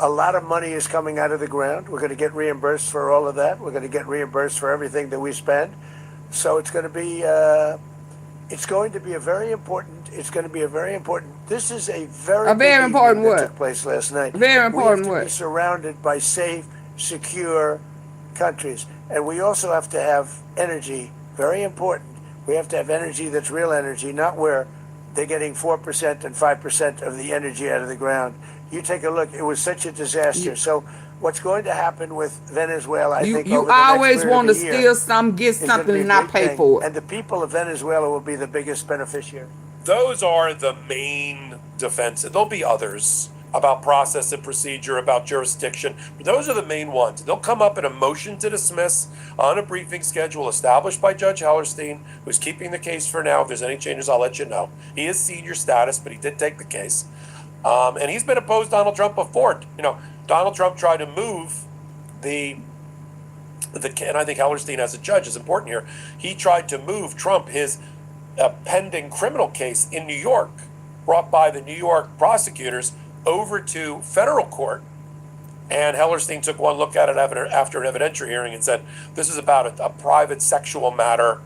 A lot of money is coming out of the ground. We're going to get reimbursed for all of that. We're going to get reimbursed for everything that we spend. So it's going to be a very important. This is a very important what took place last night.
Very important
we have to be surrounded by safe, secure countries, and we also have to have energy. Very important. We have to have energy that's real energy, not where they're getting 4% and 5% of the energy out of the ground. You take a look. It was such a disaster. So what's going to happen with Venezuela, I think,
you always want to steal some, get something, and not pay for it.
And the people of Venezuela will be the biggest beneficiary.
Those are the main defense. There'll be others about process and procedure, about jurisdiction. But those are the main ones. They'll come up in a motion to dismiss on a briefing schedule established by Judge Hellerstein, who's keeping the case for now. If there's any changes, I'll let you know. He is senior status, but he did take the case. And he's been opposed Donald Trump before. Donald Trump tried to move and I think Hellerstein as a judge is important here. He tried to move Trump, his pending criminal case in New York, brought by the New York prosecutors, over to federal court, and Hellerstein took one look at it after an evidentiary hearing and said, this is about a private sexual matter,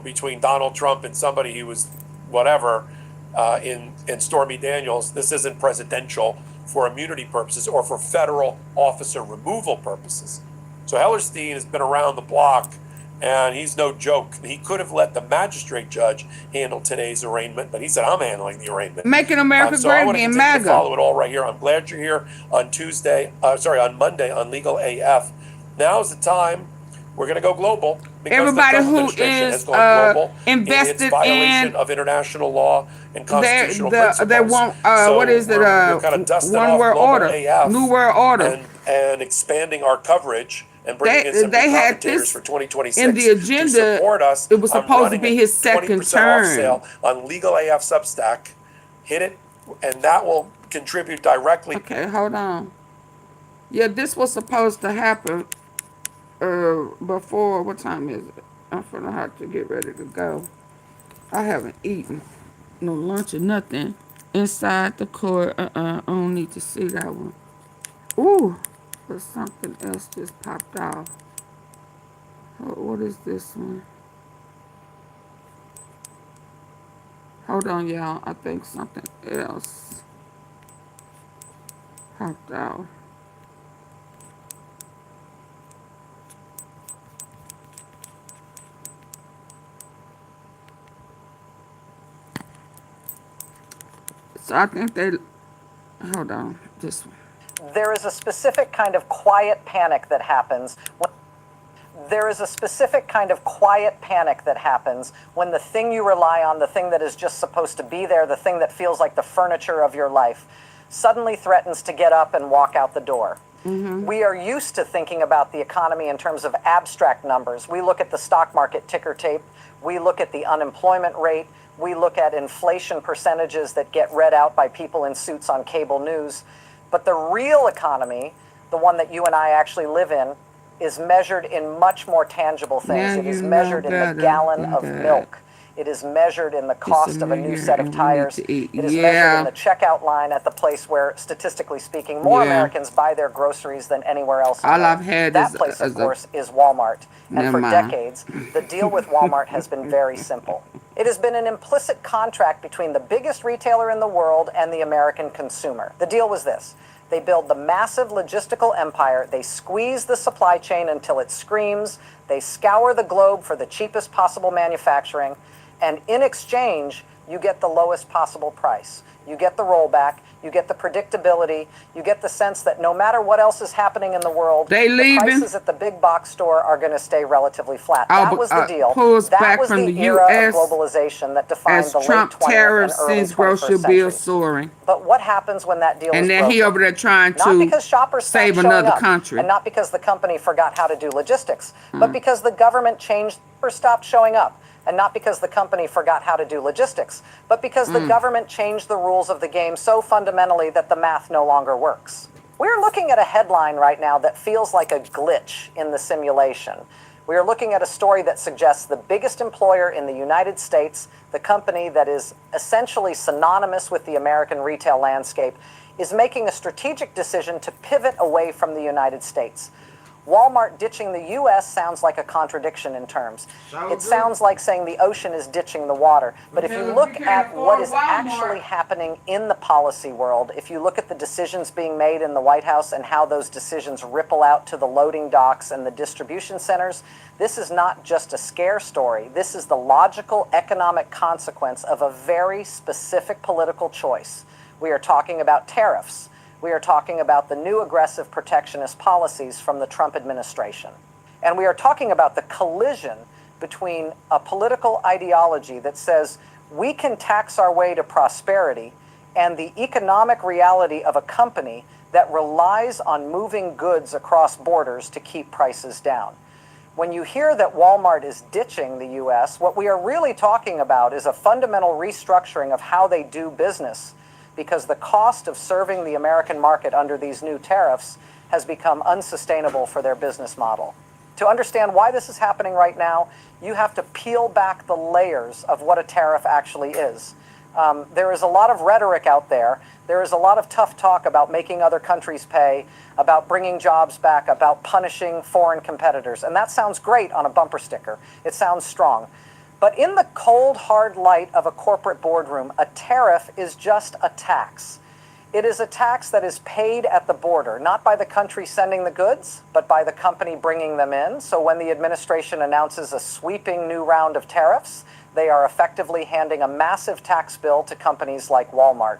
between Donald Trump and somebody who was whatever, in Stormy Daniels. This isn't presidential for immunity purposes or for federal officer removal purposes. So Hellerstein has been around the block, and he's no joke. He could have let the magistrate judge handle today's arraignment, but he said, I'm handling the arraignment.
Making America
So I
great
want to
again,
continue to
MAGA.
follow it all right here. I'm glad you're here on Monday on Legal AF. Now's the time. We're going to go global. Because
Everybody
the Trump
who
administration
is
has gone global in
invested
its violation
in
of international law and constitutional
they
principles.
want
So
what is it?
we're kind of dusting
One
off
world
global
order,
AF
new world order.
and expanding our coverage and bringing in some
They
new
had
commentators
this
for 2026
in the
to
agenda.
support us.
It was
I'm
supposed to
running
be
a
his second
20% off
term.
sale on Legal AF Substack. Hit it, and that will contribute directly.
Okay, hold on. Yeah, this was supposed to happen before. What time is it? I'm gonna have to get ready to go. I haven't eaten no lunch or nothing inside the court. I don't need to see that one. Ooh, but something else just popped off. What is this one? Hold on, y'all. I think something else popped out. So I think hold on, this one.
There is a specific kind of quiet panic that happens when the thing you rely on, the thing that is just supposed to be there, the thing that feels like the furniture of your life, suddenly threatens to get up and walk out the door. We are used to thinking about the economy in terms of abstract numbers. We look at the stock market ticker tape. We look at the unemployment rate. We look at inflation percentages that get read out by people in suits on cable news. But the real economy, the one that you and I actually live in, is measured in much more tangible things. It is measured in the gallon of milk. It is measured in the cost of a new set of tires. It is measured in the checkout line at the place where, statistically speaking, more Americans buy their groceries than anywhere else.
All I've had
that place, of course, is Walmart. And for decades, the deal with Walmart has been very simple. It has been an implicit contract between the biggest retailer in the world and the American consumer. The deal was this. They build the massive logistical empire. They squeeze the supply chain until it screams. They scour the globe for the cheapest possible manufacturing. And in exchange, you get the lowest possible price. You get the rollback. You get the predictability. You get the sense that no matter what else is happening in the world, the prices at the big box store are going to stay relatively flat. That was the deal. That was the era of globalization that defined the late 20th and early 21st century.
Soaring.
But what happens when that deal is broken?
And then he over there trying to
not because shoppers
save another country.
And not because the company forgot how to do logistics, but because the government changed or stopped showing up. And not because the company forgot how to do logistics, but because the government changed the rules of the game so fundamentally that the math no longer works. We're looking at a headline right now that feels like a glitch in the simulation. We are looking at a story that suggests the biggest employer in the United States, the company that is essentially synonymous with the American retail landscape, is making a strategic decision to pivot away from the United States. Walmart ditching the U.S. sounds like a contradiction in terms. It sounds like saying the ocean is ditching the water. But if you look at what is actually happening in the policy world, if you look at the decisions being made in the White House and how those decisions ripple out to the loading docks and the distribution centers, this is not just a scare story. This is the logical economic consequence of a very specific political choice. We are talking about tariffs. We are talking about the new aggressive protectionist policies from the Trump administration. And we are talking about the collision between a political ideology that says we can tax our way to prosperity and the economic reality of a company that relies on moving goods across borders to keep prices down. When you hear that Walmart is ditching the US, what we are really talking about is a fundamental restructuring of how they do business, because the cost of serving the American market under these new tariffs has become unsustainable for their business model. To understand why this is happening right now, you have to peel back the layers of what a tariff actually is. There is a lot of rhetoric out there. There is a lot of tough talk about making other countries pay, about bringing jobs back, about punishing foreign competitors. And that sounds great on a bumper sticker. It sounds strong. But in the cold, hard light of a corporate boardroom, a tariff is just a tax. It is a tax that is paid at the border, not by the country sending the goods, but by the company bringing them in. So when the administration announces a sweeping new round of tariffs, they are effectively handing a massive tax bill to companies like Walmart.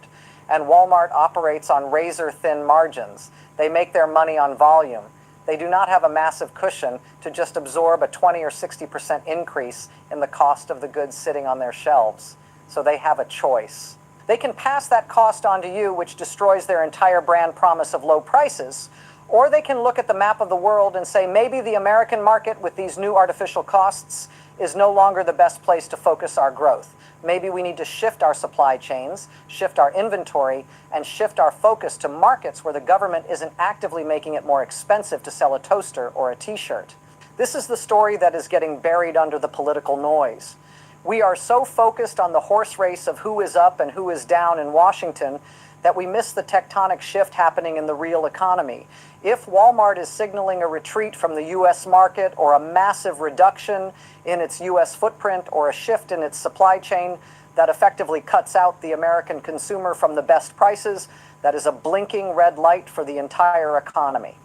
And Walmart operates on razor-thin margins. They make their money on volume. They do not have a massive cushion to just absorb a 20 or 60% increase in the cost of the goods sitting on their shelves. So they have a choice. They can pass that cost on to you, which destroys their entire brand promise of low prices, or they can look at the map of the world and say maybe the American market with these new artificial costs is no longer the best place to focus our growth. Maybe we need to shift our supply chains, shift our inventory, and shift our focus to markets where the government isn't actively making it more expensive to sell a toaster or a t-shirt. This is the story that is getting buried under the political noise. We are so focused on the horse race of who is up and who is down in Washington that we miss the tectonic shift happening in the real economy. If Walmart is signaling a retreat from the US market, or a massive reduction in its US footprint, or a shift in its supply chain that effectively cuts out the American consumer from the best prices, that is a blinking red light for the entire economy.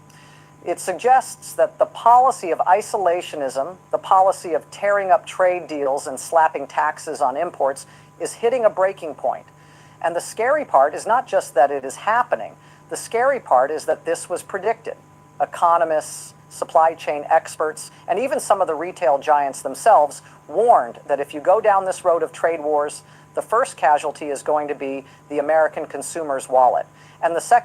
It suggests that the policy of isolationism, the policy of tearing up trade deals and slapping taxes on imports, is hitting a breaking point. And the scary part is not just that it is happening. The scary part is that this was predicted. Economists, supply chain experts, and even some of the retail giants themselves warned that if you go down this road of trade wars, the first casualty is going to be the American consumer's wallet. And the second